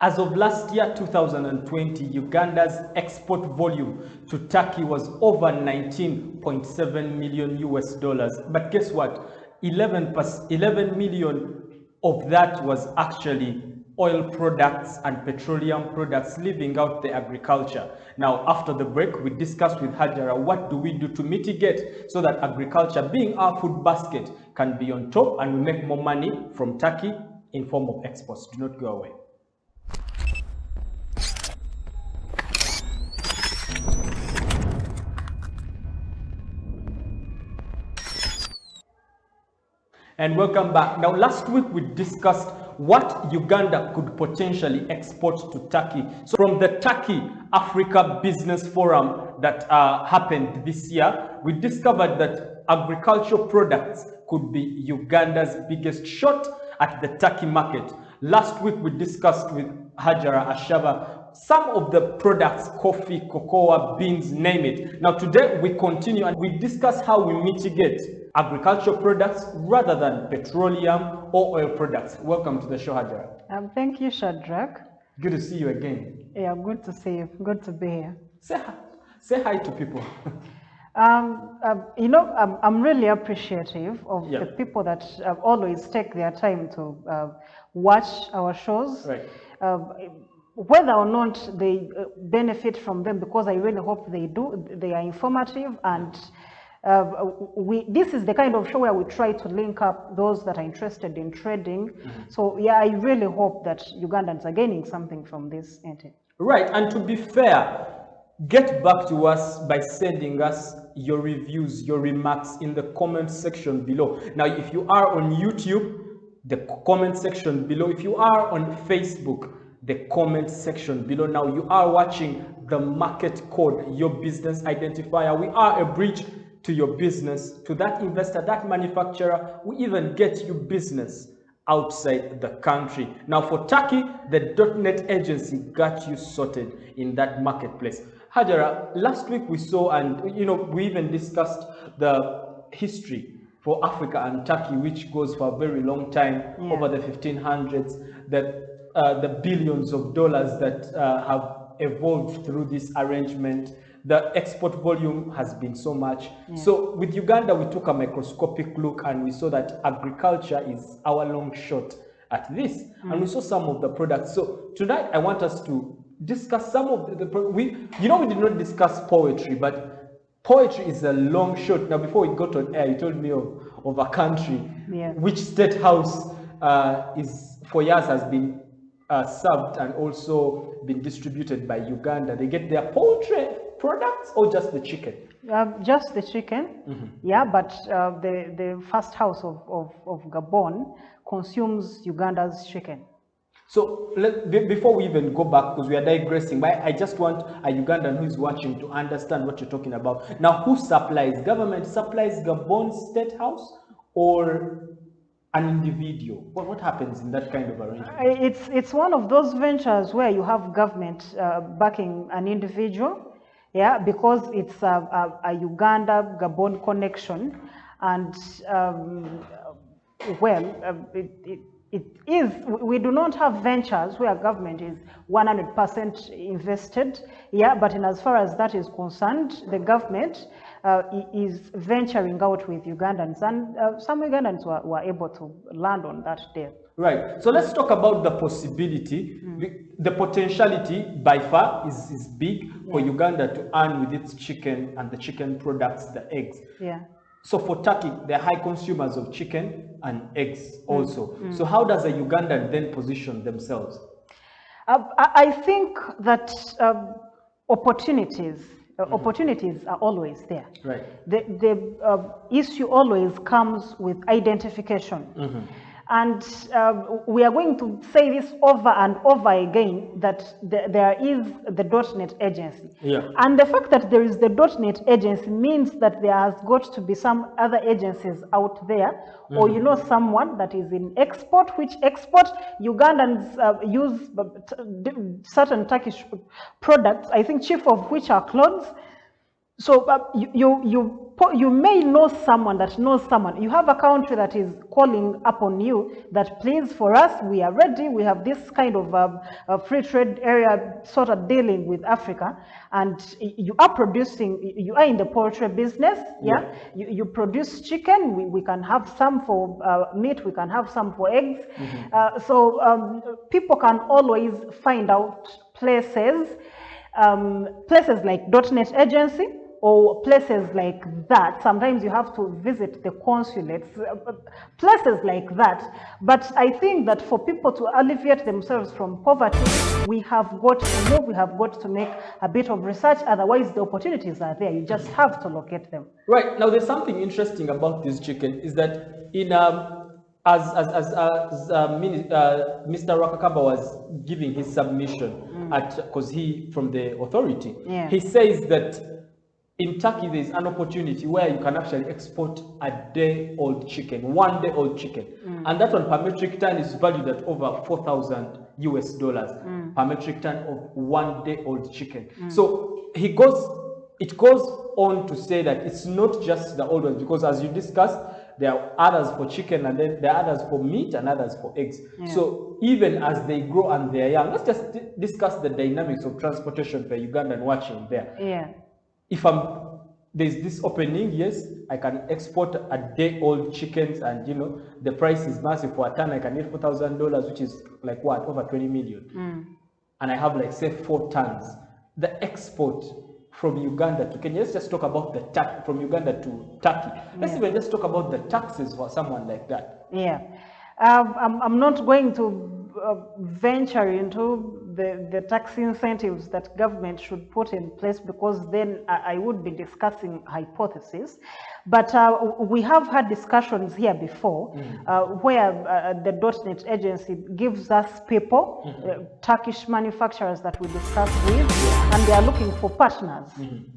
As of last year, 2020, Uganda's export volume to Turkey was over 19.7 million US dollars. But guess what? 11 million of that was actually oil products and petroleum products, leaving out the agriculture. Now, after the break, we discussed with Hajara, what do we do to mitigate so that agriculture, being our food basket, can be on top and we make more money from Turkey in form of exports. Do not go away. And welcome back. Now, last week we discussed what Uganda could potentially export to Turkey. So from the Turkey Africa Business Forum that happened this year, we discovered that agricultural products could be Uganda's biggest shot at the Turkey market. Last week we discussed with Hajara Ashaba some of the products: coffee, cocoa, beans, name it. Now today we continue and we discuss how we mitigate agricultural products rather than petroleum or oil products. Welcome to the show, Hajara. Thank you, Shadrach. Good to see you again. Yeah, good to see you. Good to be here. Say hi to people. I'm really appreciative of Yeah. the people that always take their time to watch our shows. Right. Whether or not they benefit from them, because I really hope they do. They are informative, and this is the kind of show where we try to link up those that are interested in trading. So yeah, I really hope that Ugandans are gaining something from this entity. Right, and to be fair, get back to us by sending us your reviews, your remarks in the comment section below. Now, if you are on YouTube, the comment section below. If you are on Facebook, the comment section below. Now, you are watching the market code, your business identifier. We are a bridge to your business, to that investor, that manufacturer. We even get you business outside the country. Now, for Turkey, the .NET agency got you sorted in that marketplace. Hajara, last week we saw, and we even discussed the history for Africa and Turkey, which goes for a very long time, over the 1500s, the billions of dollars that have evolved through this arrangement. The export volume has been so much. So with Uganda, we took a microscopic look and we saw that agriculture is our long shot at this. And we saw some of the products. So tonight, I want us to discuss some of we did not discuss poetry, but poetry is a long shot. Now, before we got on air, you told me of a country which state house is for years has been served and also been distributed by Uganda. They get their poultry products or just the chicken? Just the chicken, but the first house of Gabon consumes Uganda's chicken. So before we even go back, because we are digressing, but I just want a Ugandan who is watching to understand what you're talking about. Now, who supplies? Government supplies Gabon's state house or an individual? What happens in that kind of arrangement? It's one of those ventures where you have government backing an individual, because it's a Uganda-Gabon connection, and it is. We do not have ventures where government is 100% invested, but in as far as that is concerned, the government is venturing out with Ugandans, and some Ugandans were able to land on that deal. Right. So let's talk about the possibility. The potentiality by far is big for Uganda to earn with its chicken and the chicken products, the eggs. So for Turkey, they're high consumers of chicken and eggs also. So how does a Ugandan then position themselves? I think that opportunities are always there. Right. The issue always comes with identification. And we are going to say this over and over again, that there is the .NET agency. And the fact that there is the .NET agency means that there has got to be some other agencies out there, or someone that is in export, which export Ugandans use certain Turkish products, I think chief of which are clothes. So you you may know someone that knows someone. You have a country that is calling upon you that, please, for us, we are ready. We have this kind of a free trade area sort of dealing with Africa, and you are producing, you are in the poultry business, yeah? You produce chicken, we can have some for meat, we can have some for eggs. So people can always find out places, places like .NET agency, or places like that. Sometimes you have to visit the consulates, places like that. But I think that for people to alleviate themselves from poverty, we have got to move, we have got to make a bit of research, otherwise the opportunities are there, you just have to locate them. Right, now there's something interesting about this chicken, is that in Mr. Rakakaba was giving his submission because he from the authority, he says that in Turkey there's an opportunity where you can actually export a day-old chicken, 1 day old chicken, and that one per metric ton is valued at over $4,000 per metric ton of 1 day old chicken. So it goes on to say that it's not just the old ones, because as you discussed, there are others for chicken, and then there are others for meat, and others for eggs. So even as they grow and they're young, let's just discuss the dynamics of transportation for Ugandan watching there. If there's this opening, yes, I can export a day-old chickens, and the price is massive. For a ton, I can get $4,000, which is like what, over 20 million. And I have like, say, 4 tons. The export from Uganda to Kenya, let's just talk about the tax from Uganda to Turkey. Let's even just talk about the taxes for someone like that. I'm not going to venture into the tax incentives that government should put in place, because then I would be discussing hypotheses. But we have had discussions here before where the .NET agency gives us people, Turkish manufacturers that we discuss with, and they are looking for partners.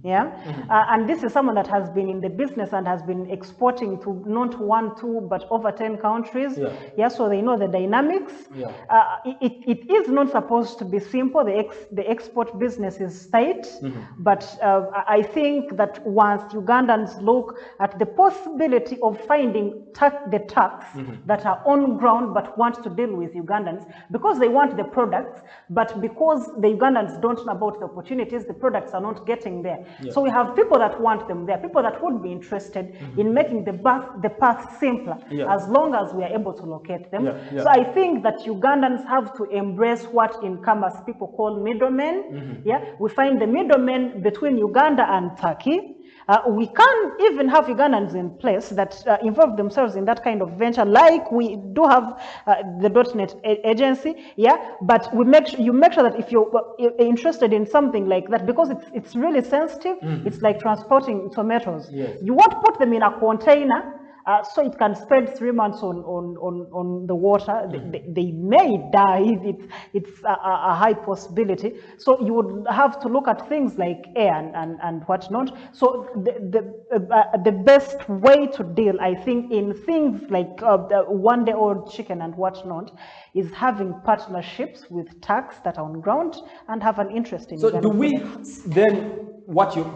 And this is someone that has been in the business and has been exporting to not 1, 2, but over 10 countries. So they know the dynamics. It is not supposed to be simple. The export business is tight, but I think that once Ugandans look at the possibility of finding the tax that are on ground but want to deal with Ugandans, because they want the products, but because the Ugandans don't know about the opportunities, the products are not getting there. So we have people that want them there, people that would be interested in making the path simpler, as long as we are able to locate them. So I think that Ugandans have to embrace what in Kamas people call middlemen. We find the middlemen between Uganda and Turkey. We can even have Ugandans in place that involve themselves in that kind of venture, like we do have the .NET agency, but you make sure that if you're interested in something like that, because it's really sensitive, it's like transporting tomatoes. You won't put them in a container, so it can spend 3 months on the water. They may die. It's a high possibility. So you would have to look at things like air and whatnot. So the best way to deal, I think, in things like the 1 day old chicken and whatnot, is having partnerships with tax that are on ground and have an interest in. So do we then,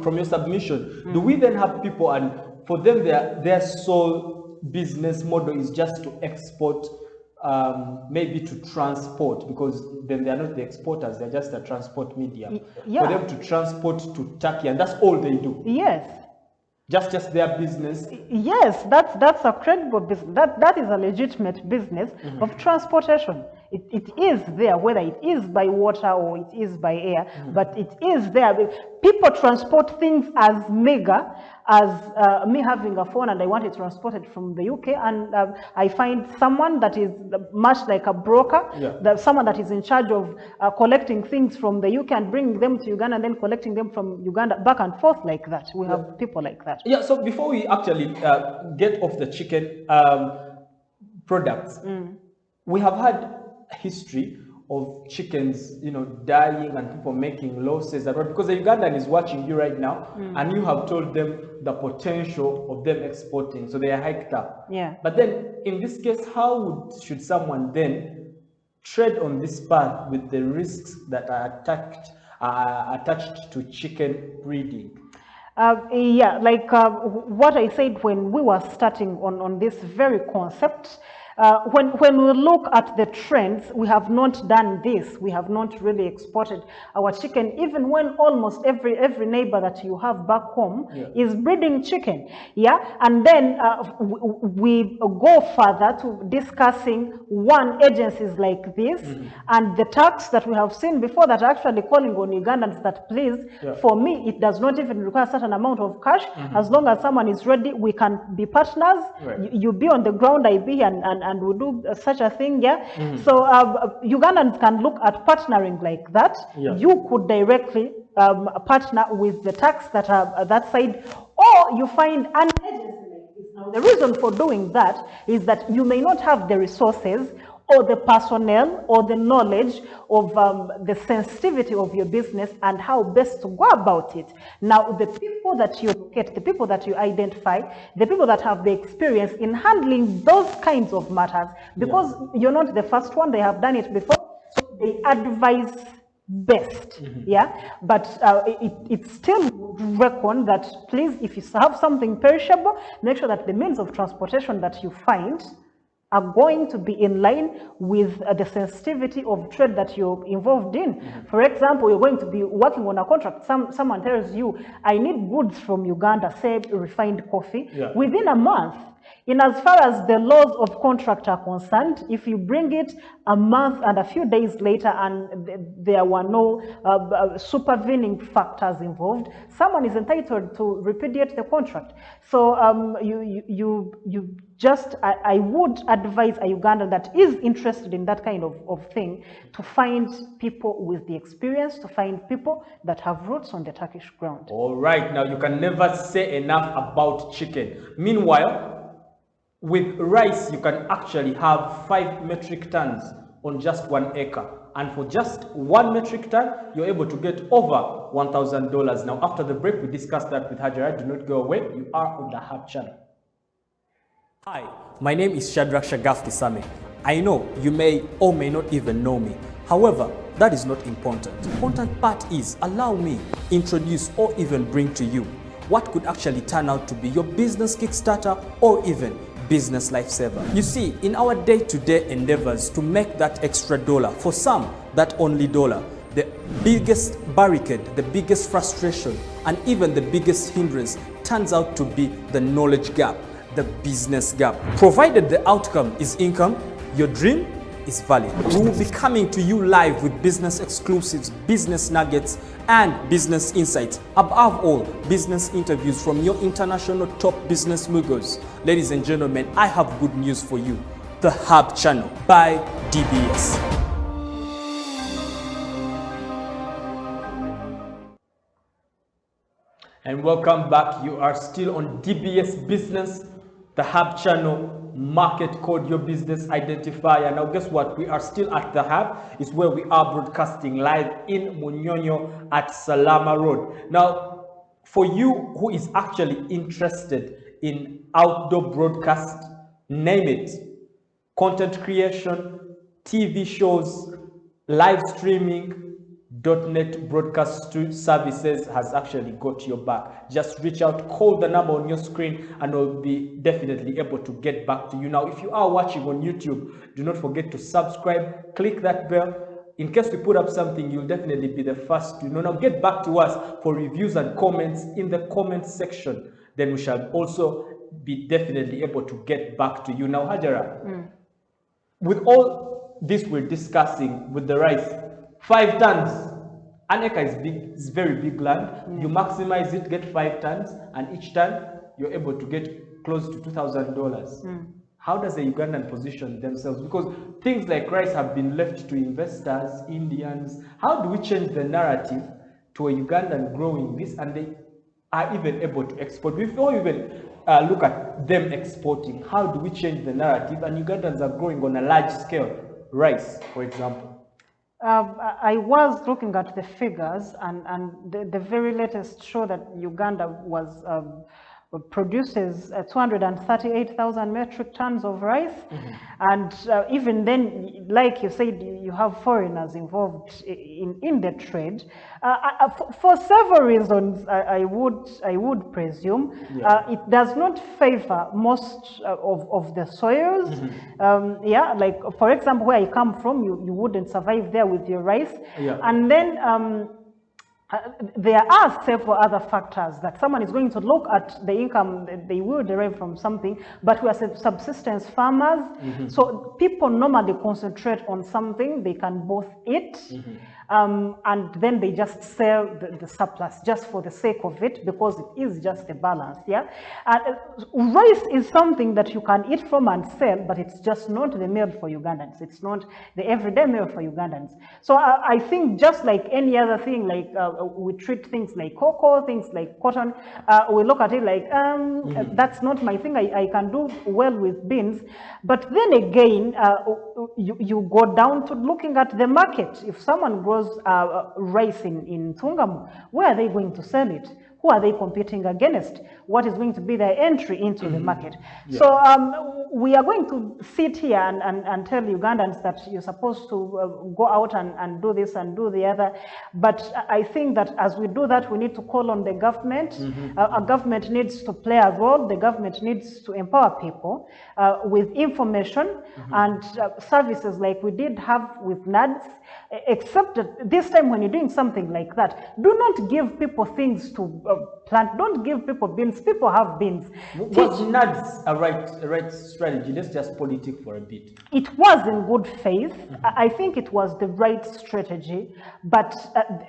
from your submission, do we then have people, and for them their sole business model is just to export, maybe to transport, because then they are not the exporters, they're just a transport medium. For them to transport to Turkey, and that's all they do. Just their business. Yes, that's a credible business. That is a legitimate business of transportation. It is there, whether it is by water or it is by air, but it is there. People transport things as mega as me having a phone and I want it transported from the UK, and I find someone that is much like a broker, someone that is in charge of collecting things from the UK and bringing them to Uganda, and then collecting them from Uganda back and forth like that. We have people like that. So before we actually get off the chicken products, we have had history of chickens, dying and people making losses, because the Ugandan is watching you right now, and you have told them the potential of them exporting, so they are hiked up. But then in this case, how should someone then tread on this path with the risks that are attached to chicken breeding? Yeah, like what I said when we were starting on this very concept, when we look at the trends, we have not done this. We have not really exported our chicken, even when almost every neighbor that you have back home is breeding chicken. Yeah, and then we go further to discussing agencies like this and the tax that we have seen before that are actually calling on Ugandans that please, for me, it does not even require a certain amount of cash. As long as someone is ready, we can be partners. You be on the ground, I be, and we do such a thing. Yeah. So Ugandans can look at partnering like that. You could directly partner with the tax that are that side, or you find an agency like this. Now, the reason for doing that is that you may not have the resources or the personnel or the knowledge of the sensitivity of your business and how best to go about it. Now, the people that you get, the people that you identify, the people that have the experience in handling those kinds of matters, because you're not the first one, they have done it before, so they advise best. Yeah, but it still would reckon that please, if you have something perishable, make sure that the means of transportation that you find are going to be in line with the sensitivity of trade that you're involved in. For example, you're going to be working on a contract. Someone tells you, I need goods from Uganda, say refined coffee, within a month. In as far as the laws of contract are concerned, if you bring it a month and a few days later and there were no supervening factors involved, someone is entitled to repudiate the contract. So you just, I would advise a Ugandan that is interested in that kind of thing to find people with the experience, to find people that have roots on the Turkish ground. All right, now you can never say enough about chicken. Meanwhile, with rice, you can actually have 5 metric tons on just 1 acre. And for just 1 metric ton, you're able to get over $1,000. Now, after the break, we discussed that with Hajara. Do not go away. You are on the Hub channel. Hi, my name is Shadrach Shagaf Kisame. I know you may or may not even know me. However, that is not important. The important part is allow me introduce or even bring to you what could actually turn out to be your business kickstarter or even business lifesaver. You see, in our day-to-day endeavors to make that extra dollar, for some, that only dollar, the biggest barricade, the biggest frustration, and even the biggest hindrance turns out to be the knowledge gap, the business gap. Provided the outcome is income, your dream is valid. We will be coming to you live with business exclusives, business nuggets, and business insights. Above all, business interviews from your international top business moguls. Ladies and gentlemen, I have good news for you. The Hub Channel by DBS. And welcome back. You are still on DBS Business, the Hub Channel. Market code your business identifier. Now guess what, we are still at the Hub. It's where we are broadcasting live in Munyonyo at Salama Road. Now for you who is actually interested in outdoor broadcast, name it, content creation, TV shows, live streaming, .NET Broadcast Services has actually got your back. Just reach out, call the number on your screen, and we'll be definitely able to get back to you. Now, if you are watching on YouTube, do not forget to subscribe, click that bell. In case we put up something, you'll definitely be the first to know. Now, get back to us for reviews and comments in the comment section. Then we shall also be definitely able to get back to you. Now, Hajara, with all this we're discussing with the rice, 5 tons. An acre is big, it's very big land. You maximize it, get 5 tons, and each ton you're able to get close to $2,000. How does the Ugandan position themselves? Because things like rice have been left to investors, Indians. How do we change the narrative to a Ugandan growing this and they are even able to export? Before we even look at them exporting, how do we change the narrative? And Ugandans are growing on a large scale, rice, for example. I was looking at the figures, and the very latest show that Uganda was produces 238,000 metric tons of rice. And even then, like you said, you have foreigners involved in the trade. For several reasons, I would presume. It does not favor most of the soils. Yeah, like for example, where I come from, you wouldn't survive there with your rice. And then there are several other factors that someone is going to look at the income that they will derive from something, but we are subsistence farmers. So people normally concentrate on something they can both eat, and then they just sell the surplus just for the sake of it, because it is just a balance. Yeah, rice is something that you can eat from and sell, but it's just not the meal for Ugandans. It's not the everyday meal for Ugandans. So I think just like any other thing, like we treat things like cocoa, things like cotton, we look at it like, that's not my thing, I can do well with beans. But then again, you go down to looking at the market. If someone grows rice in Tungamu, where are they going to sell it? Who are they competing against? What is going to be their entry into the market? So we are going to sit here and tell Ugandans that you're supposed to go out and do this and do the other. But I think that as we do that, we need to call on the government. Our government needs to play a role. The government needs to empower people with information and services like we did have with NADS. Except that this time when you're doing something like that, do not give people things to plant. Don't give people beans. People have beans. Was NADS a right strategy? Let's just politic for a bit. It was in good faith. I think it was the right strategy, but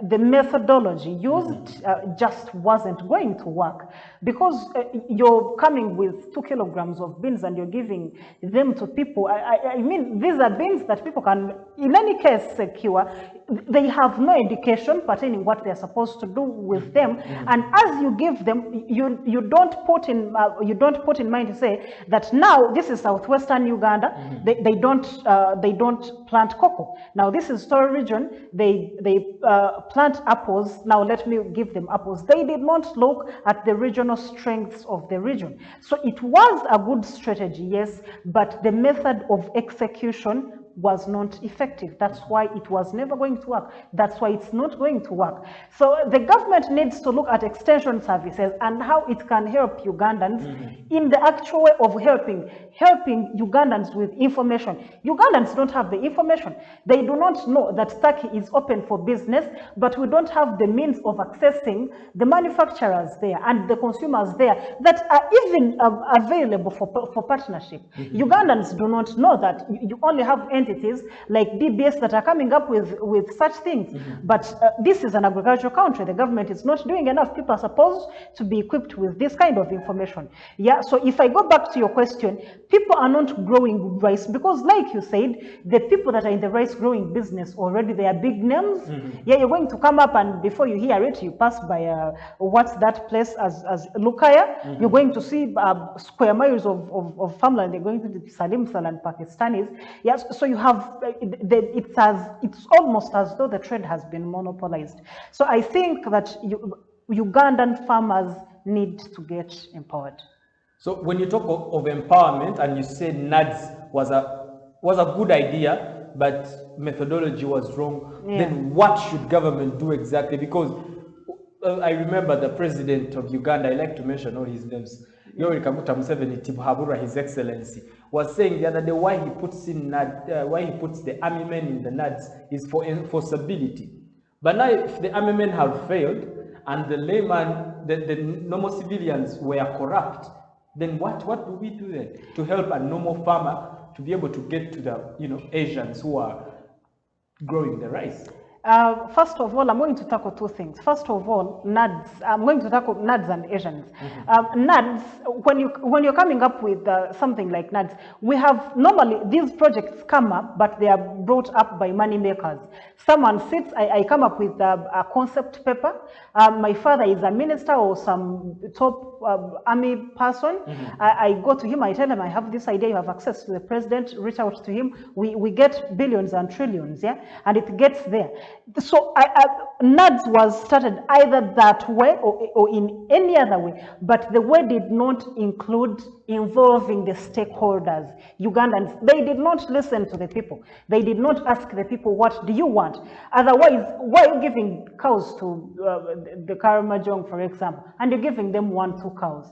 the methodology used just wasn't going to work, because you're coming with 2 kilograms of beans and you're giving them to people. I mean, these are beans that people can, in any case, secure. They have no education pertaining what they're supposed to do with them, and as you give them, you don't put in mind to say that now this is southwestern Uganda. They don't plant cocoa. Now this is Story region. They plant apples. Now let me give them apples. They did not look at the regional strengths of the region. So it was a good strategy, yes, but the method of execution was not effective. That's why it was never going to work. That's why it's not going to work. So the government needs to look at extension services and how it can help Ugandans in the actual way of helping Ugandans with information. Ugandans don't have the information. They do not know that Turkey is open for business, but we don't have the means of accessing the manufacturers there and the consumers there that are even available for partnership. Ugandans do not know that you only have entities like DBS that are coming up with such things. But this is an agricultural country. The government is not doing enough. People are supposed to be equipped with this kind of information. Yeah, so if I go back to your question, people are not growing rice because, like you said, the people that are in the rice growing business already, they are big names. Yeah, you're going to come up and before you hear it, you pass by what's that place as Lukaya. You're going to see square miles of farmland. They're going to the Salim and Pakistanis. Yes, so you have it's almost as though the trade has been monopolized. So I think that Ugandan farmers need to get empowered. So when you talk of empowerment and you say NADS was a good idea, but methodology was wrong, then what should government do exactly? Because I remember the president of Uganda, I like to mention all his names, Yoweri Kaguta Museveni Tibuhaburwa, His Excellency, was saying the other day why he puts the army men in the NADS is for enforceability. But now if the army men have failed and the layman, the normal civilians were corrupt, then what do we do then to help a normal farmer to be able to get to the Asians who are growing the rice? First of all, I'm going to tackle two things. First of all, NADS. I'm going to tackle NADS and Asians. NADS, when you're coming up with something like NADS, we have normally these projects come up, but they are brought up by money makers. Someone sits, I come up with a concept paper. My father is a minister or some top army person. I go to him, I tell him I have this idea, you have access to the president, reach out to him. We get billions and trillions, yeah, and it gets there. So NADS was started either that way or in any other way, but the way did not include involving the stakeholders. Ugandans, they did not listen to the people. They did not ask the people, what do you want? Otherwise, why are you giving cows to the Karamajong, for example, and you're giving them 1-2 cows?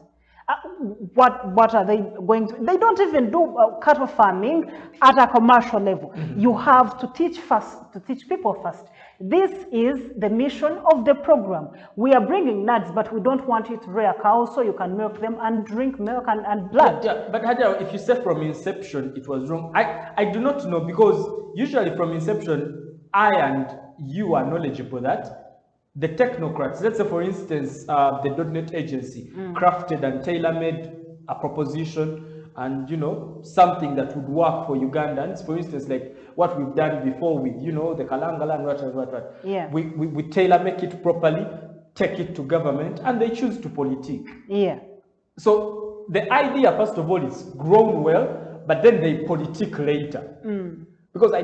What are they going to? They don't even do cattle farming at a commercial level. You have to teach first, to teach people first. This is the mission of the program. We are bringing nuts, but we don't want you to rear cows so you can milk them and drink milk and blood. Yeah, but Hajar, if you say from inception it was wrong, I do not know, because usually from inception, I and you are knowledgeable that the technocrats, let's say for instance, the .NET agency crafted and tailor-made a proposition and, you know, something that would work for Ugandans. For instance, like what we've done before with, you know, the Kalangala and what. Yeah. We tailor-make it properly, take it to government, and they choose to politique. Yeah. So the idea, first of all, is grown well, but then they politique later. Because I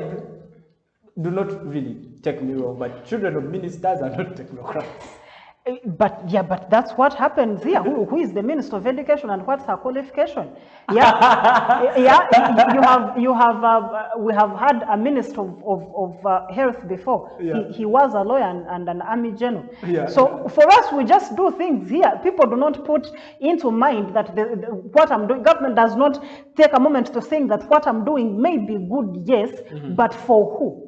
do not really, take me wrong, but children of ministers are not technocrats. But yeah, but that's what happens here. Who is the Minister of Education and what's her qualification? Yeah, yeah. We have had a Minister of Health before. Yeah. He was a lawyer and an Army General. Yeah. So for us, we just do things here. People do not put into mind that what I'm doing. Government does not take a moment to think that what I'm doing may be good, yes, but for who?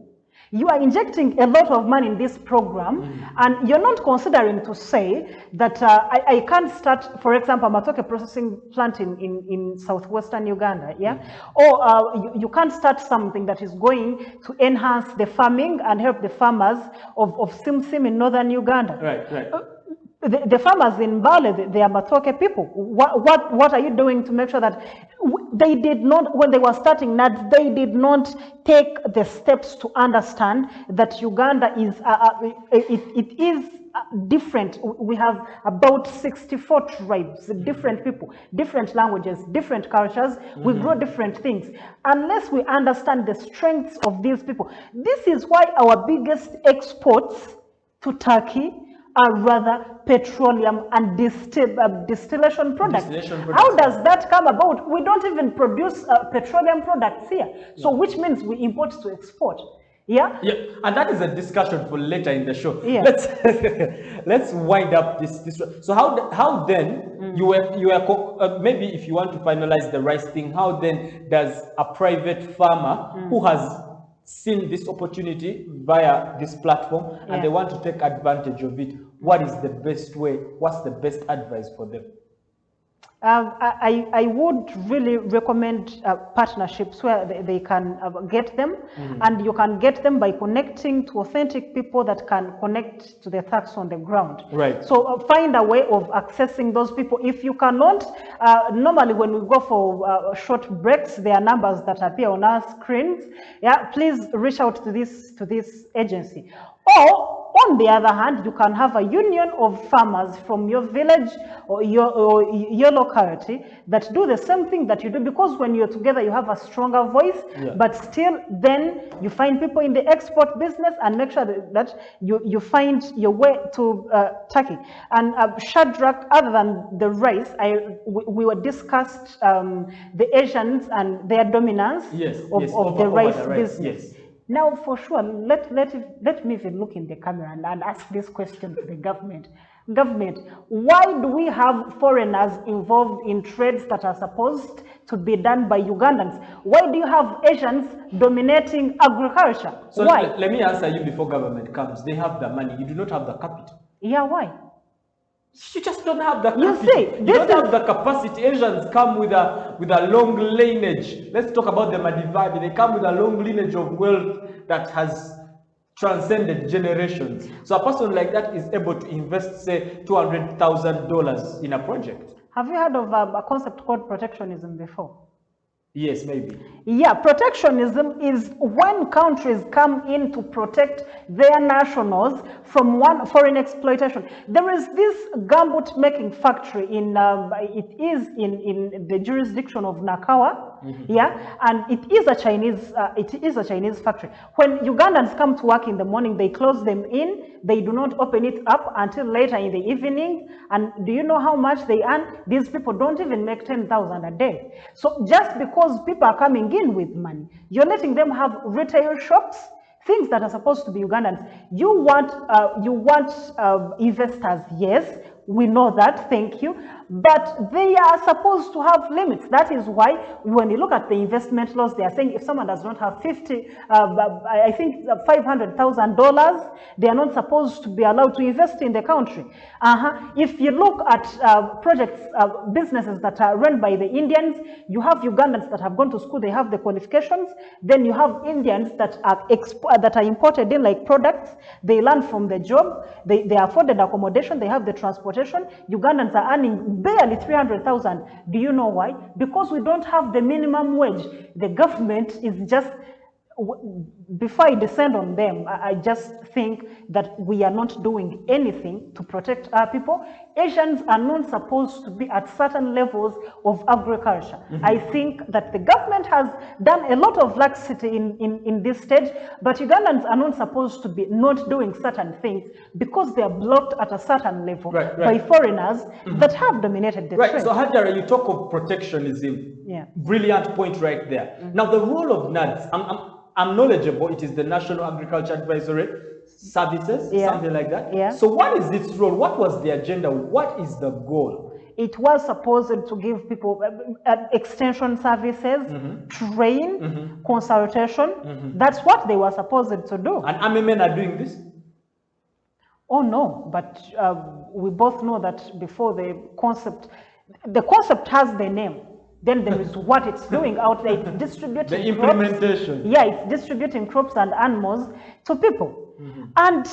You are injecting a lot of money in this program, and you're not considering to say that I can't start, for example, a matoke processing plant in southwestern Uganda, yeah? Or you can't start something that is going to enhance the farming and help the farmers of Simsim in northern Uganda. Right. The farmers in Bale, they are Matoke people. What are you doing to make sure that they did not, when they were starting NADS, they did not take the steps to understand that Uganda is, it is different. We have about 64 tribes, different people, different languages, different cultures. We grow different things. Unless we understand the strengths of these people. This is why our biggest exports to Turkey are rather petroleum and distillation products. How does that come about? We don't even produce petroleum products here. So which means we import to export. Yeah? Yeah, and that is a discussion for later in the show. Yeah. Let's wind up this. So how then you were maybe if you want to finalize the rice thing, how then does a private farmer who has seen this opportunity via this platform and they want to take advantage of it, what is the best way? What's the best advice for them? I would really recommend partnerships where they can get them, and you can get them by connecting to authentic people that can connect to the facts on the ground. Right. So find a way of accessing those people. If you cannot, normally when we go for short breaks, there are numbers that appear on our screens. Yeah, please reach out to this agency. Or on the other hand, you can have a union of farmers from your village or your locality that do the same thing that you do, because when you're together, you have a stronger voice, but still then you find people in the export business and make sure that you find your way to Turkey. And Shadrach, other than the rice, we were discussed the Asians and their dominance of the rice business. Yes. Now, for sure, let me even look in the camera and ask this question to the government. Government, why do we have foreigners involved in trades that are supposed to be done by Ugandans? Why do you have Asians dominating agriculture? So why? Let me answer you before government comes. They have the money. You do not have the capital. Yeah, why? You just don't have the You capital. see, You don't have the capacity. Asians come with a long lineage. Let's talk about the Madivabi. They come with a long lineage of wealth that has transcended generations. So a person like that is able to invest, say, $200,000 in a project. Have you heard of a concept called protectionism before? Yes, maybe. Yeah, protectionism is when countries come in to protect their nationals from one foreign exploitation. There is this gambut making factory in it is in the jurisdiction of Nakawa. Yeah, and it is a Chinese factory. When Ugandans come to work in the morning, they close them in. They do not open it up until later in the evening. And do you know how much they earn? These people don't even make 10,000 a day. So just because people are coming in with money, you're letting them have retail shops, things that are supposed to be Ugandans. You want investors, yes, we know that, thank you, but they are supposed to have limits. That is why when you look at the investment laws, they are saying if someone does not have I think $500,000, they are not supposed to be allowed to invest in the country. If you look at projects, businesses that are run by the Indians, you have Ugandans that have gone to school, they have the qualifications, then you have Indians that are imported in like products, they learn from the job, they are afforded accommodation, they have the transportation. Ugandans are earning barely 300,000. Do you know why? Because we don't have the minimum wage. The government is just, before I descend on them, I just think that we are not doing anything to protect our people. Asians are not supposed to be at certain levels of agriculture. I think that the government has done a lot of laxity in this stage, but Ugandans are not supposed to be not doing certain things because they are blocked at a certain level by foreigners that have dominated the trade. So Hajara, you talk of protectionism. Yeah. Brilliant point right there. Now the role of NADS, I'm knowledgeable, it is the National Agriculture Advisory Services, something like that. Yeah. So what is its role? What was the agenda? What is the goal? It was supposed to give people extension services, train, consultation. That's what they were supposed to do. And army men are doing this? Oh no, but we both know that before the concept has the name. Then there is what it's doing out there. It's distributing the implementation. Crops. Yeah, it's distributing crops and animals to people. And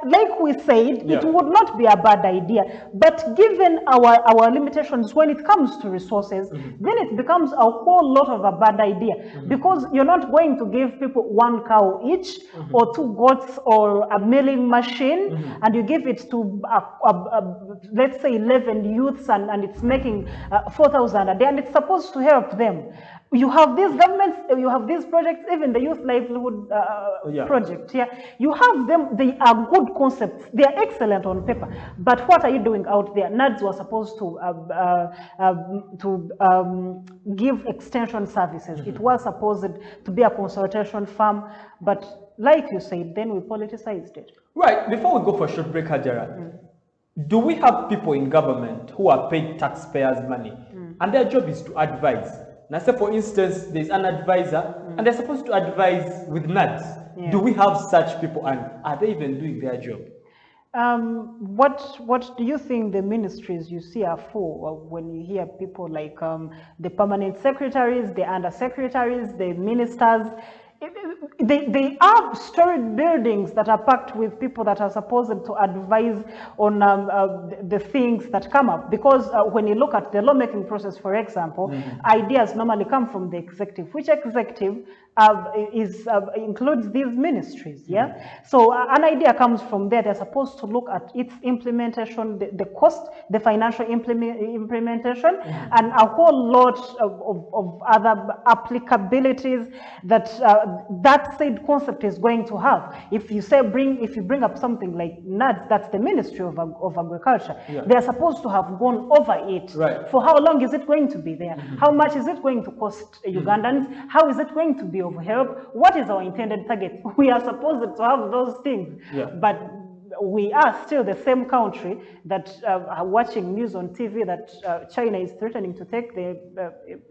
like we said, it would not be a bad idea. But given our limitations when it comes to resources, then it becomes a whole lot of a bad idea. Because you're not going to give people 1 cow each, or 2 goats, or a milling machine, and you give it to, let's say, 11 youths, and it's making 4,000 a day, and it's supposed to help them. You have these governments, you have these projects, even the youth livelihood project. Yeah, you have them. They are good concepts. They are excellent on paper. But what are you doing out there? NADS was supposed to give extension services. It was supposed to be a consultation firm, but like you said, then we politicized it. Right. Before we go for a short break, Hajara, do we have people in government who are paid taxpayers' money, and their job is to advise? Now, say for instance, there's an advisor, and they're supposed to advise with NADS. Do we have such people, and are they even doing their job? What do you think the ministries you see are for when you hear people like the permanent secretaries, the undersecretaries, the ministers? They are storied buildings that are packed with people that are supposed to advise on the things that come up. Because when you look at the lawmaking process, for example, ideas normally come from the executive. Which executive includes these ministries? Yeah. So an idea comes from there. They're supposed to look at its implementation, the cost, the financial implementation, and a whole lot of other applicabilities that that said concept is going to have. If you bring up something like NADS, that's the Ministry of Agriculture. They're supposed to have gone over it. Right. For how long is it going to be there? How much is it going to cost Ugandans? How is it going to be of help? What is our intended target? We are supposed to have those things, but we are still the same country that are watching news on TV that China is threatening to take the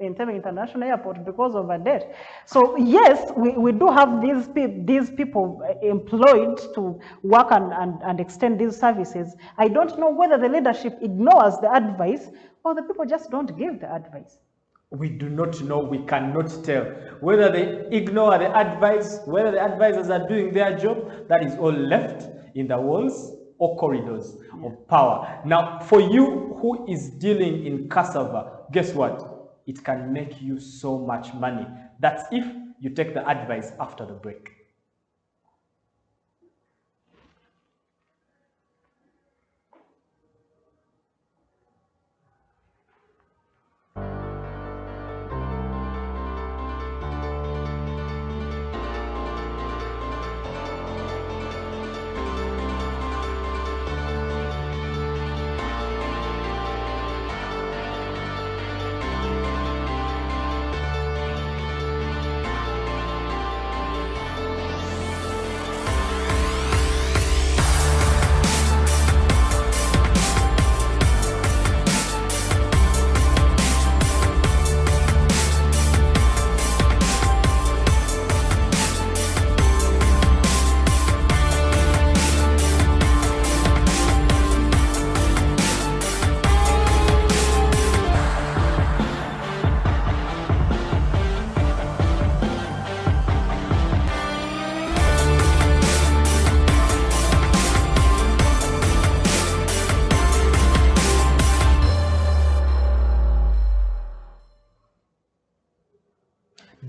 Entebbe International Airport because of a debt. So yes, we do have these people employed to work and extend these services. I don't know whether the leadership ignores the advice or the people just don't give the advice. We do not know, we cannot tell. Whether they ignore the advice, whether the advisors are doing their job, that is all left in the walls or corridors of power. Now, for you who is dealing in cassava, guess what? It can make you so much money. That's if you take the advice after the break.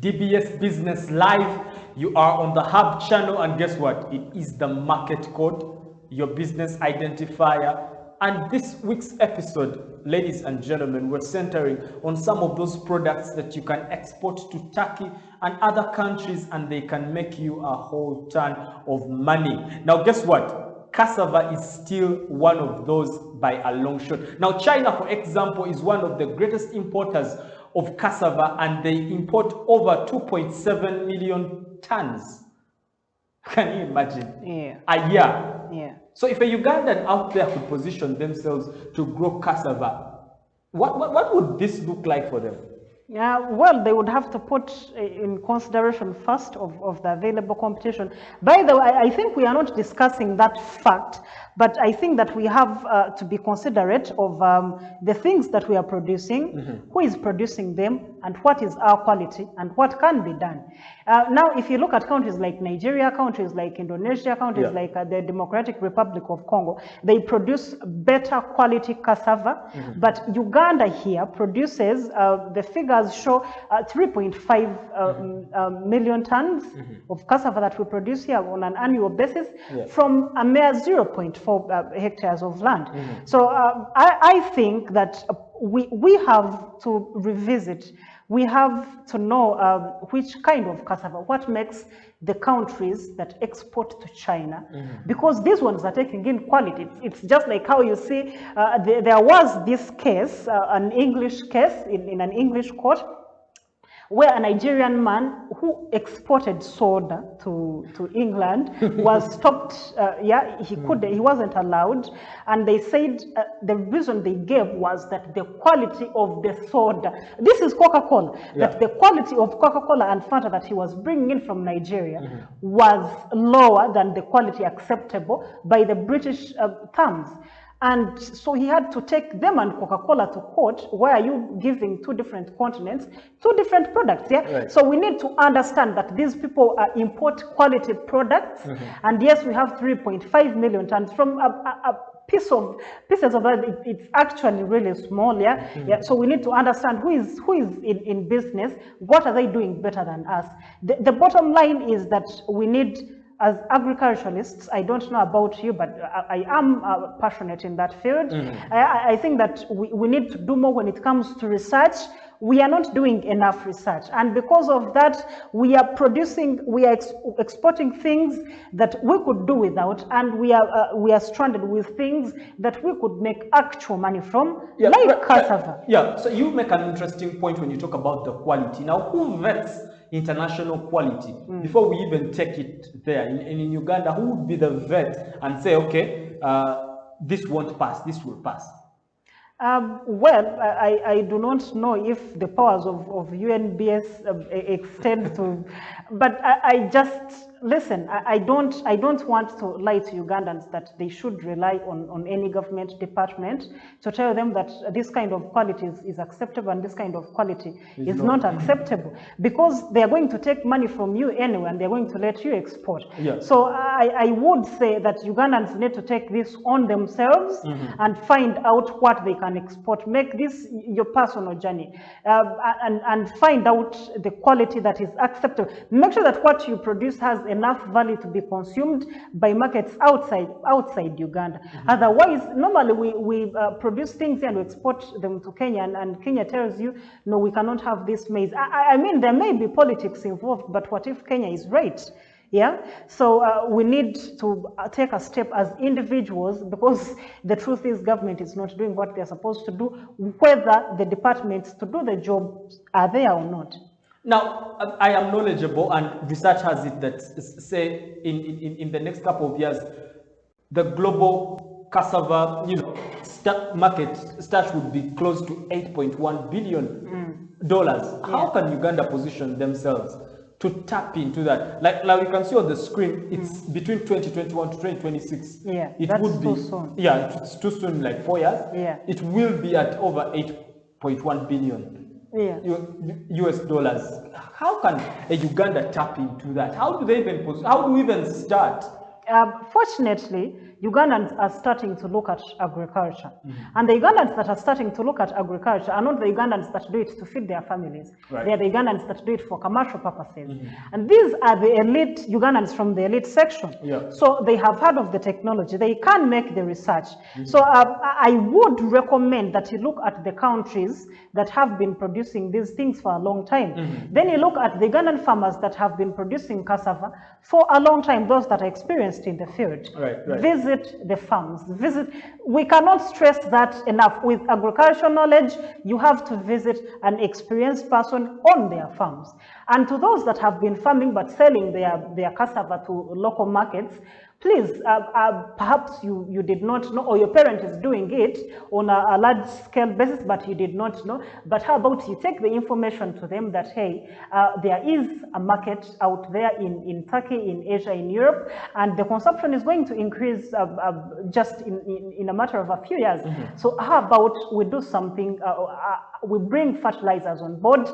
DBS Business Live. You are on the Hub channel, and guess what? It is the market code, your business identifier. And this week's episode, ladies and gentlemen, we're centering on some of those products that you can export to Turkey and other countries, and they can make you a whole ton of money. Now, guess what? Cassava is still one of those by a long shot. Now, China, for example, is one of the greatest importers of cassava, and they import over 2.7 million tons. Can you imagine? Yeah. A year. Yeah. So if a Ugandan out there could position themselves to grow cassava, what would this look like for them? Yeah, well, they would have to put in consideration first of the available competition. By the way, I think we are not discussing that fact, but I think that we have to be considerate of the things that we are producing, who is producing them, and what is our quality, and what can be done. Now, if you look at countries like Nigeria, countries like Indonesia, countries like the Democratic Republic of Congo, they produce better quality cassava, but Uganda here produces, the figures show 3.5 million tons of cassava that we produce here on an annual basis from a mere 0.4 hectares of land. So I think that we have to revisit. We have to know which kind of cassava, what makes the countries that export to China, because these ones are taking in quality. It's just like how you see, there was this case, an English case in an English court, where a Nigerian man who exported soda to England was stopped. He wasn't allowed, and they said the reason they gave was that the quality of the soda, this is Coca-Cola, that the quality of Coca-Cola and Fanta that he was bringing in from Nigeria was lower than the quality acceptable by the British terms. And so he had to take them and Coca-Cola to court. Why are you giving two different continents, two different products? Yeah. Right. So we need to understand that these people import quality products. And yes, we have 3.5 million tons from a pieces of that. It's actually really small. Yeah. So we need to understand who is in business. What are they doing better than us? The bottom line is that we need, as agriculturalists, I don't know about you, but I am passionate in that field. I think that we need to do more when it comes to research. We are not doing enough research. And because of that, we are exporting things that we could do without, and we are stranded with things that we could make actual money from, like cassava. Yeah, so you make an interesting point when you talk about the quality. Now, who vets international quality before we even take it there? In Uganda, who would be the vet and say, okay, this won't pass, this will pass? Well, I do not know if the powers of UNBS extend to, but I just, listen, I don't want to lie to Ugandans that they should rely on any government department to tell them that this kind of quality is acceptable and this kind of quality is not acceptable, because they are going to take money from you anyway and they're going to let you export. So I would say that Ugandans need to take this on themselves and find out what they can export. Make this your personal journey, and find out the quality that is acceptable. Make sure that what you produce has enough value to be consumed by markets outside Uganda. Otherwise, normally we produce things and we export them to Kenya, and Kenya tells you, no, we cannot have this maize. I mean, there may be politics involved, but what if Kenya is right? Yeah, so we need to take a step as individuals, because the truth is government is not doing what they're supposed to do, whether the departments to do the job are there or not. Now, I am knowledgeable, and research has it that, say, in the next couple of years, the global cassava, market starch would be close to $8.1 billion. How can Uganda position themselves to tap into that? Like you can see on the screen, it's between 2021 to 2026. Yeah, that's too soon. Yeah, it's too soon, like 4 years. Yeah. It will be at over 8.1 billion. US dollars. How can a Uganda tap into that? How do they even how do we even start? Fortunately, Ugandans are starting to look at agriculture. And the Ugandans that are starting to look at agriculture are not the Ugandans that do it to feed their families. Right. They are the Ugandans that do it for commercial purposes. And these are the elite Ugandans from the elite section. Yeah. So they have heard of the technology. They can make the research. So I would recommend that you look at the countries that have been producing these things for a long time. Then you look at the Ugandan farmers that have been producing cassava for a long time, those that are experienced in the field. Right, right. Visit the farms. We cannot stress that enough. With agricultural knowledge, you have to visit an experienced person on their farms. And to those that have been farming but selling their cassava to local markets, please, perhaps you did not know, or your parent is doing it on a large scale basis, but you did not know. But how about you take the information to them that, hey, there is a market out there in Turkey, in Asia, in Europe, and the consumption is going to increase just in a matter of a few years. So how about we do something, we bring fertilizers on board,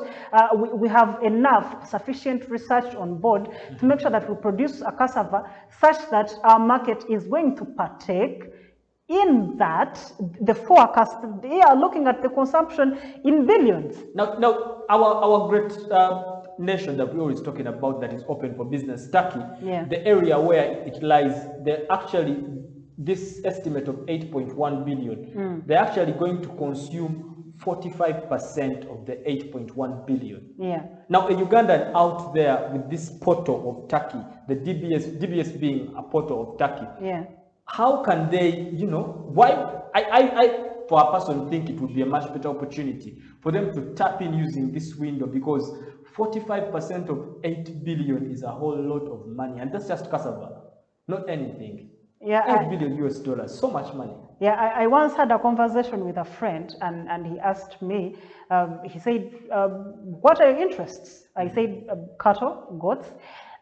we have enough sufficient research on board to make sure that we produce a cassava such that our market is going to partake in that. The forecast, they are looking at the consumption in billions. Now our great nation that we're always talking about that is open for business, Turkey, the area where it lies, they're actually, this estimate of 8.1 billion, they're actually going to consume 45% of the 8.1 billion. Yeah. Now, a Ugandan out there with this portal of Turkey, the DBS being a portal of Turkey, Yeah. how can they, why, I for a person think it would be a much better opportunity for them to tap in using this window, because 45% of 8 billion is a whole lot of money, and that's just cassava, not anything. Yeah, 8 billion US dollars, so much money. Yeah, I once had a conversation with a friend, and he asked me, he said, what are your interests? I said, cattle, goats.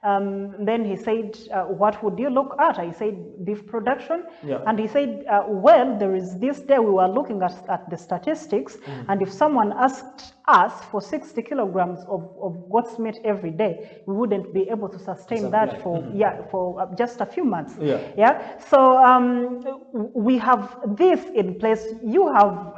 Then he said, what would you look at? I said, beef production. Yeah. And he said, well, there is this day we were looking at the statistics, and if someone asked us for 60 kilograms of goat's meat every day, we wouldn't be able to sustain that for for just a few months. Yeah. So we have this in place. You have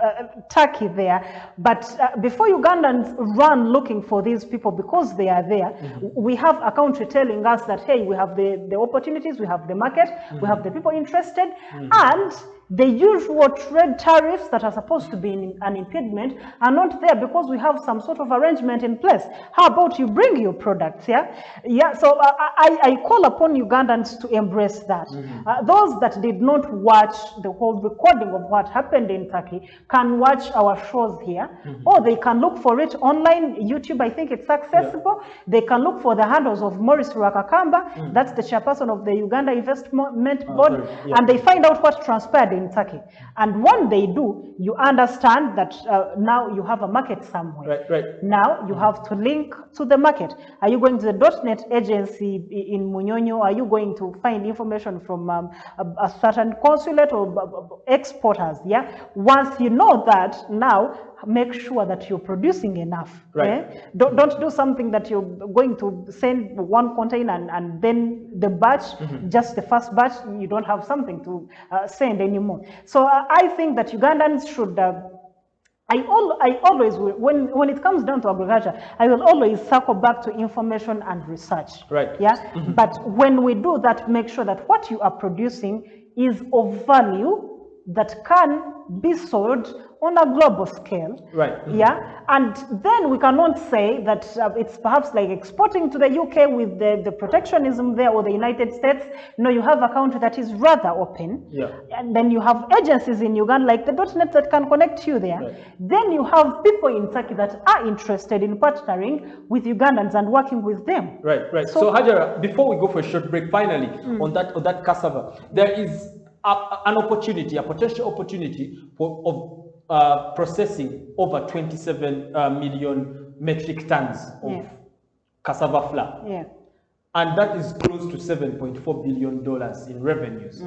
Turkey there, but before Ugandans run looking for these people because they are there, we have a country telling us that, hey, we have the opportunities, we have the market, we have the people interested, and the usual trade tariffs that are supposed to be an impediment are not there because we have some sort of arrangement in place. How about you bring your products? Yeah. So I call upon Ugandans to embrace that. Those that did not watch the whole recording of what happened in Turkey can watch our shows here, or they can look for it online. YouTube, I think it's accessible. They can look for the handles of Maurice Ruakakamba, that's the chairperson of the Uganda Investment Board, and they find out what transpired in Turkey. And when they do, you understand that now you have a market somewhere. Right. Now you have to link to the market. Are you going to the .NET agency in Munyonyo? Are you going to find information from a certain consulate or exporters? Yeah. Once you know that, now make sure that you're producing enough. Right. Don't do something that you're going to send one container and then the batch, just the first batch, you don't have something to send anymore. So I think that Ugandans should, I always, when it comes down to agriculture, I will always circle back to information and research. Right. Yeah. But when we do that, make sure that what you are producing is of value that can be sold on a global scale. Right. Yeah. And then we cannot say that it's perhaps like exporting to the UK with the protectionism there, or the United States. No, you have a country that is rather open. Yeah. And then you have agencies in Uganda like the .NET that can connect you there. Right. Then you have people in Turkey that are interested in partnering with Ugandans and working with them. Right. So Hajara, before we go for a short break, finally, on that cassava, there is an opportunity, a potential opportunity of processing over 27 million metric tons of cassava flour. Yeah. And that is close to $7.4 billion in revenues.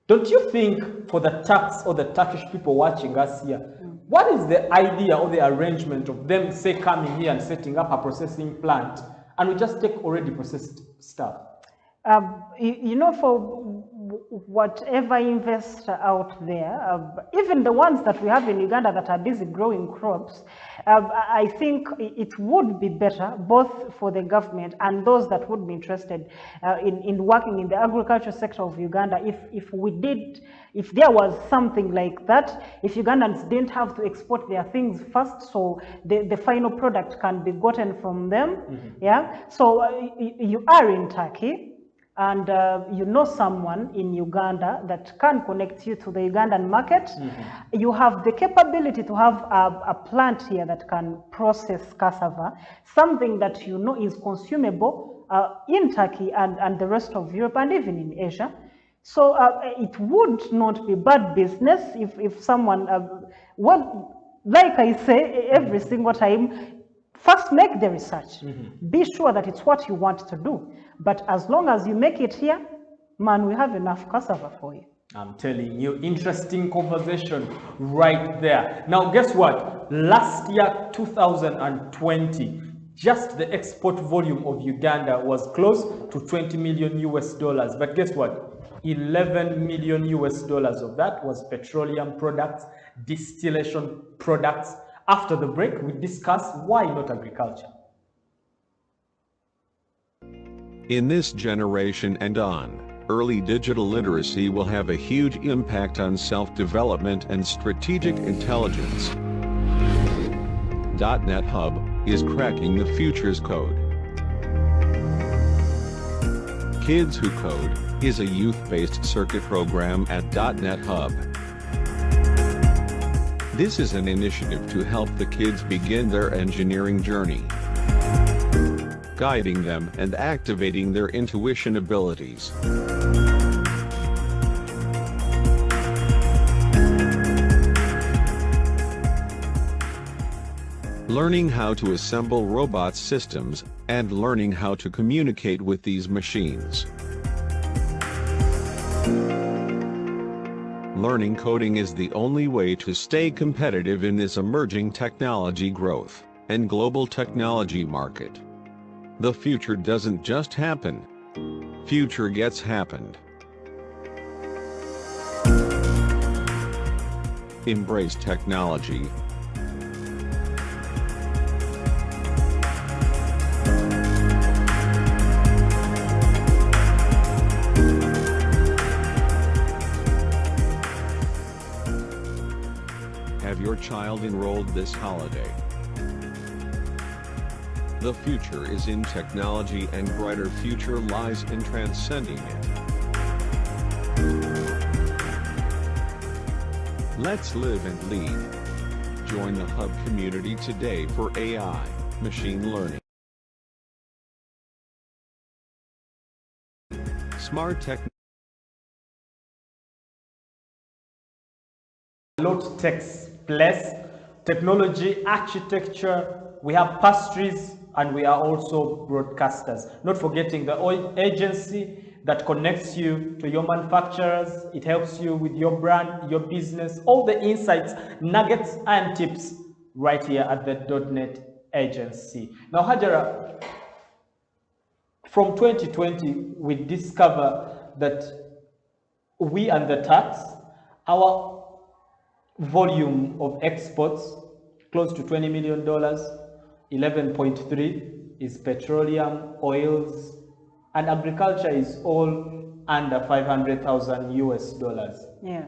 Don't you think, for the Turks or the Turkish people watching us here, what is the idea or the arrangement of them, say, coming here and setting up a processing plant, and we just take already processed stuff? You know, for whatever investor out there, even the ones that we have in Uganda that are busy growing crops, I think it would be better both for the government and those that would be interested in working in the agriculture sector of Uganda if there was something like that, if Ugandans didn't have to export their things first, so the final product can be gotten from them. Yeah. So you are in Turkey, and you know someone in Uganda that can connect you to the Ugandan market. You have the capability to have a plant here that can process cassava, something that you know is consumable in Turkey and the rest of Europe and even in Asia. So it would not be bad business if someone, well, like I say every single time, first make the research. Be sure that it's what you want to do. But as long as you make it here, man, we have enough cassava for you. I'm telling you, interesting conversation right there. Now, guess what? Last year, 2020, just the export volume of Uganda was close to 20 million US dollars. But guess what? 11 million US dollars of that was petroleum products, distillation products. After the break, we discuss why not agriculture. In this generation and on, early digital literacy will have a huge impact on self-development and strategic intelligence. .NET Hub is cracking the future's code. Kids Who Code is a youth-based circuit program at .NET Hub. This is an initiative to help the kids begin their engineering journey, guiding them and activating their intuition abilities. Learning how to assemble robot systems, and learning how to communicate with these machines. Learning coding is the only way to stay competitive in this emerging technology growth and global technology market. The future doesn't just happen. Future gets happened. Embrace technology. Have your child enrolled this holiday? The future is in technology, and brighter future lies in transcending it. Let's live and lead. Join the Hub community today for AI, machine learning, smart tech. Lot takes place, technology, architecture, we have pastries, and we are also broadcasters. Not forgetting the oil agency that connects you to your manufacturers. It helps you with your brand, your business, all the insights, nuggets, and tips right here at the .NET agency. Now, Hajara, from 2020, we discover that we and the tax, our volume of exports close to $20 million, 11.3 is petroleum, oils, and agriculture is all under 500,000 US dollars. Yeah.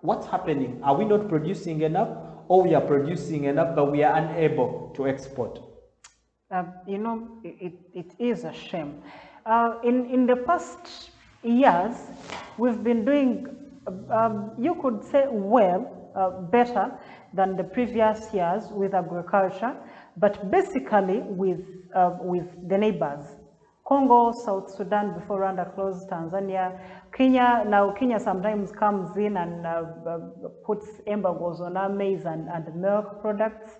What's happening? Are we not producing enough, or we are producing enough but we are unable to export? You know, it is a shame. In the past years, we've been doing, you could say, well, better than the previous years with agriculture, but basically with the neighbors. Congo, South Sudan before Rwanda closed, Tanzania, Kenya. Now Kenya sometimes comes in and puts embargoes on our maize and milk products.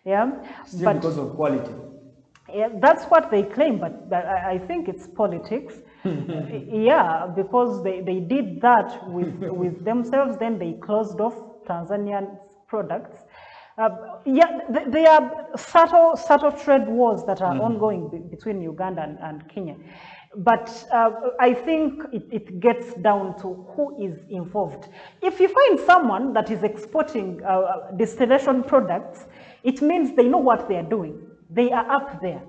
Yeah, still because of quality. Yeah, that's what they claim, but I think it's politics. Yeah, because they did that with themselves, then they closed off Tanzanian products. Yeah, there are subtle trade wars that are ongoing between Uganda and Kenya. But I think it gets down to who is involved. If you find someone that is exporting distillation products, it means they know what they are doing. They are up there.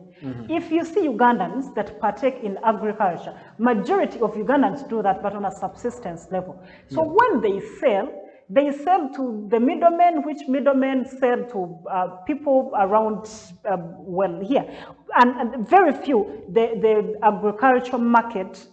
If you see Ugandans that partake in agriculture, majority of Ugandans do that, but on a subsistence level. So when they sell to the middlemen, which middlemen sell to people around, well, here. And very few, the agricultural market,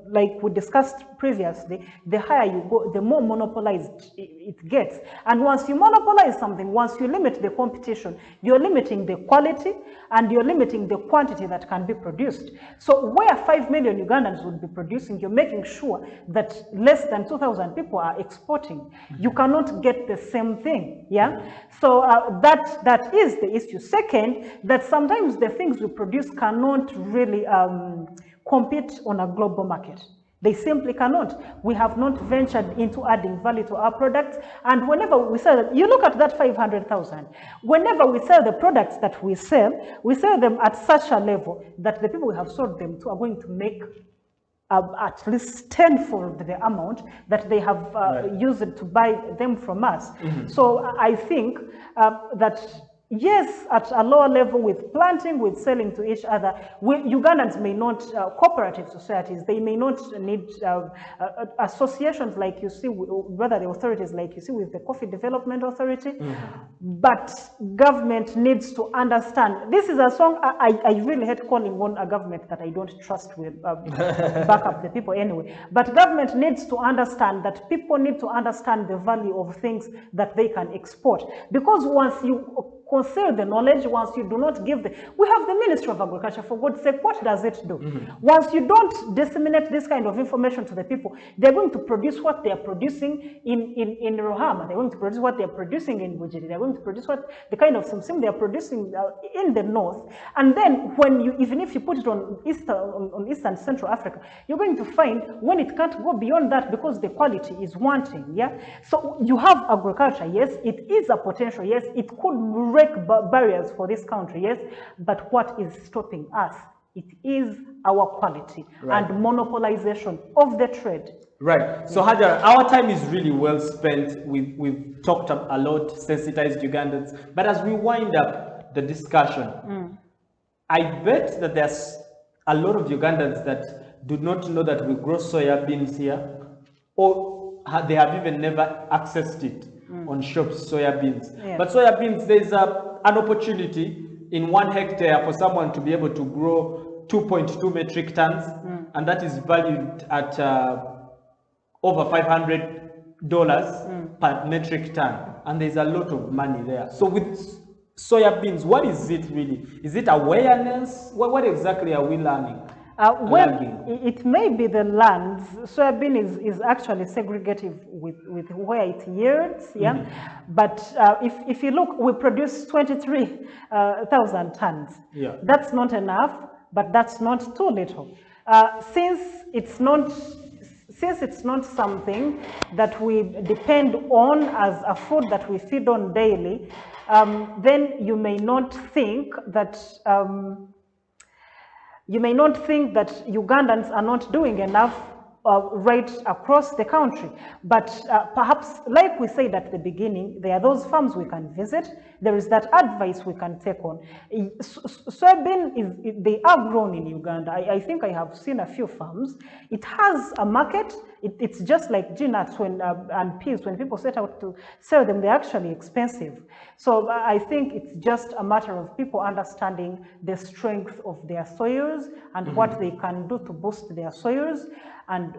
like we discussed previously, the higher you go, the more monopolized it gets. And once you monopolize something, once you limit the competition, you're limiting the quality and you're limiting the quantity that can be produced. So where 5 million Ugandans would be producing, you're making sure that less than 2,000 people are exporting. You cannot get the same thing, yeah? So that is the issue. Second, that sometimes the things we produce cannot really compete on a global market. They simply cannot. We have not ventured into adding value to our products. And whenever we sell, you look at that 500,000. Whenever we sell the products that we sell them at such a level that the people we have sold them to are going to make at least tenfold the amount that they have used to buy them from us. So I think that yes, at a lower level with planting, with selling to each other, Ugandans may not, cooperative societies, they may not need associations like you see, rather the authorities like you see with the Coffee Development Authority, but government needs to understand. This is a song, I really hate calling on a government that I don't trust will back up the people anyway, but government needs to understand that people need to understand the value of things that they can export, because once you conceal the knowledge, once you do not give we have the Ministry of Agriculture, for God's sake, what does it do? Once you don't disseminate this kind of information to the people, they're going to produce what they are producing in Rohama, they're going to produce what they're producing in Bujiri, they're going to produce what the kind of simsim they're producing in the north, and then when you, even if you put it on East and Central Africa, you're going to find when it can't go beyond that because the quality is wanting, yeah? So you have agriculture, yes, it is a potential, yes, it could break barriers for this country, yes, but what is stopping us? It is our quality and monopolization of the trade. Right. So Hajara, our time is really well spent. We've talked a lot, sensitized Ugandans, but as we wind up the discussion, I bet that there's a lot of Ugandans that do not know that we grow soya beans here, or they have even never accessed it on shops, soya beans. But soya beans, there's an opportunity in 1 hectare for someone to be able to grow 2.2 metric tons, and that is valued at over $500 per metric ton, and there's a lot of money there. So with soya beans, what is it really? Is it awareness? What exactly are we learning? Well, it may be the lands. Soybean is actually segregative with where it yields, yeah. But if you look, we produce 23,000 tons. Yeah. That's not enough, but that's not too little. Since it's not something that we depend on as a food that we feed on daily, then you may not think that Ugandans are not doing enough right across the country. But perhaps, like we said at the beginning, there are those farms we can visit. There is that advice we can take on. Soybean, they are grown in Uganda. I think I have seen a few farms. It has a market. It's just like nuts and peas. When people set out to sell them, they're actually expensive. So I think it's just a matter of people understanding the strength of their soils and what they can do to boost their soils, and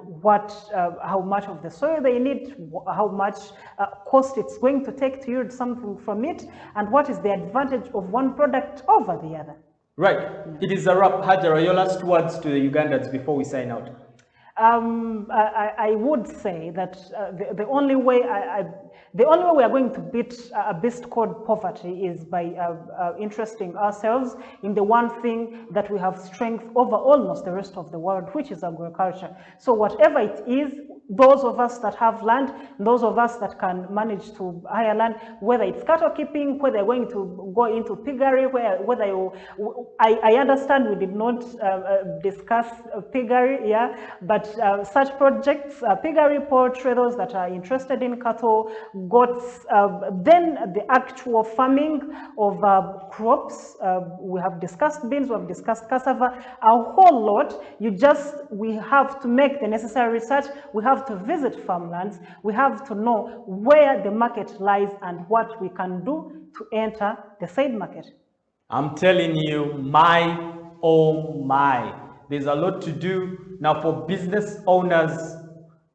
how much of the soil they need, how much cost it's going to take to yield something from it, and what is the advantage of one product over the other. Right. It is a wrap. Hajara, your last words to the Ugandans before we sign out. I would say that the only way we are going to beat a beast called poverty is by interesting ourselves in the one thing that we have strength over almost the rest of the world, which is agriculture. So whatever it is, those of us that have land, those of us that can manage to hire land, whether it's cattle keeping, whether you're going to go into piggery, whether you, I understand we did not discuss piggery, yeah, but such projects, piggery, poultry, those that are interested in cattle, goats, then the actual farming of crops, we have discussed beans, we have discussed cassava, a whole lot. We have to make the necessary research, we have to visit farmlands, we have to know where the market lies and what we can do to enter the said market. I'm telling you, my, oh my, there's a lot to do. Now for business owners,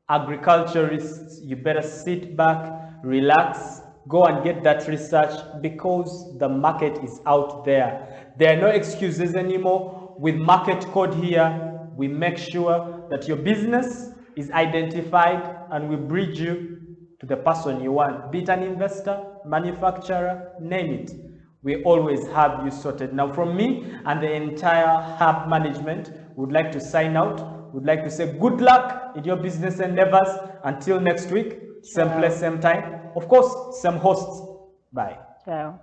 agriculturists, you better sit back, relax, go and get that research because the market is out there. There are no excuses anymore. With market code here, we make sure that your business is identified and we bridge you to the person you want, be it an investor, manufacturer, name it. We always have you sorted. Now from me and the entire Hub management, would like to sign out, would like to say good luck in your business endeavors. Until next week, same place, same time. Of course, same hosts. Bye. Ciao.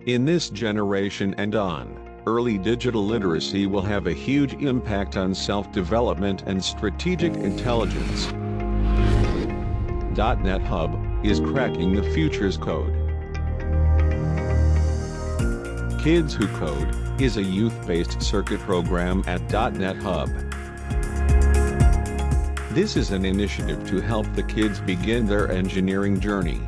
In this generation and on, early digital literacy will have a huge impact on self-development and strategic intelligence. .NET Hub is cracking the future's code. Kids Who Code is a youth-based circuit program at .NET Hub. This is an initiative to help the kids begin their engineering journey,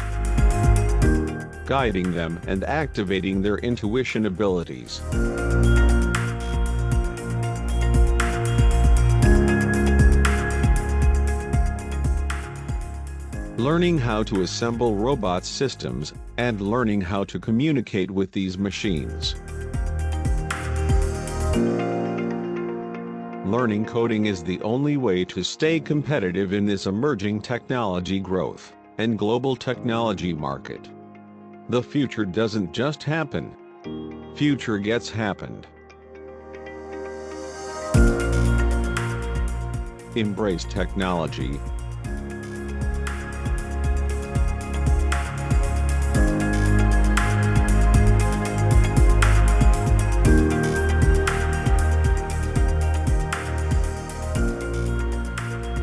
guiding them and activating their intuition abilities. Learning how to assemble robot systems and learning how to communicate with these machines. Learning coding is the only way to stay competitive in this emerging technology growth and global technology market. The future doesn't just happen. Future gets happened. Embrace technology.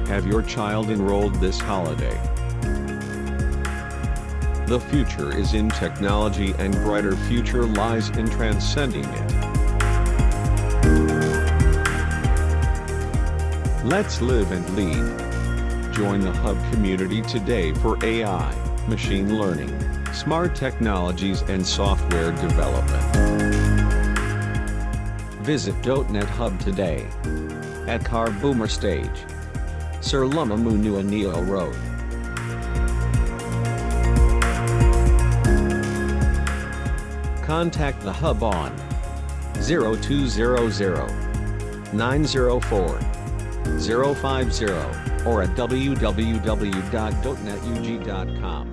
Have your child enrolled this holiday? The future is in technology and brighter future lies in transcending it. Let's live and lead. Join the Hub community today for AI, machine learning, smart technologies and software development. Visit .NET Hub today at Car Boomer Stage, Sir Lumamunua Neo Road. Contact the Hub on 0200 904 050 or at www.netug.com.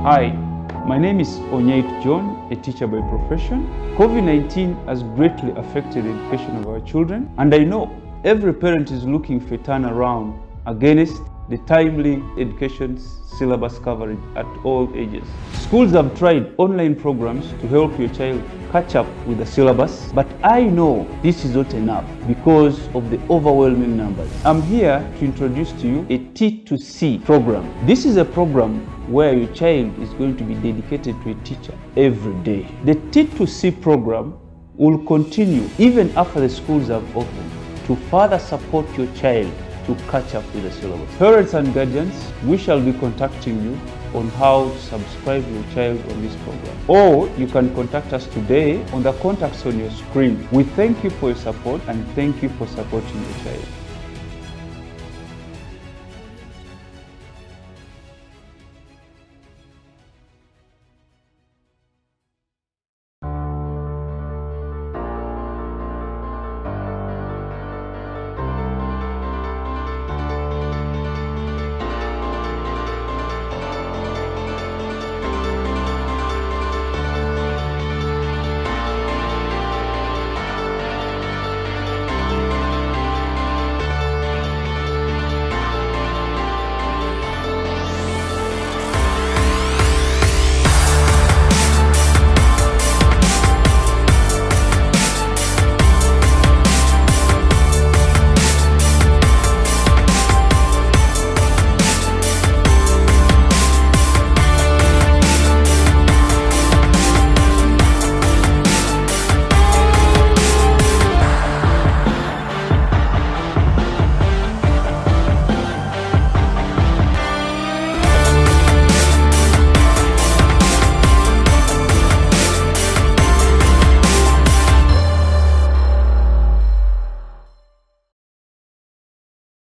Hi, my name is Onyait John, a teacher by profession. COVID-19 has greatly affected the education of our children, and I know every parent is looking for a turnaround against the timely education syllabus coverage at all ages. Schools have tried online programs to help your child catch up with the syllabus, but I know this is not enough because of the overwhelming numbers. I'm here to introduce to you a T2C program. This is a program where your child is going to be dedicated to a teacher every day. The T2C program will continue even after the schools have opened to further support your child to catch up with the syllabus. Parents and guardians, we shall be contacting you on how to subscribe your child on this program. Or you can contact us today on the contacts on your screen. We thank you for your support and thank you for supporting your child.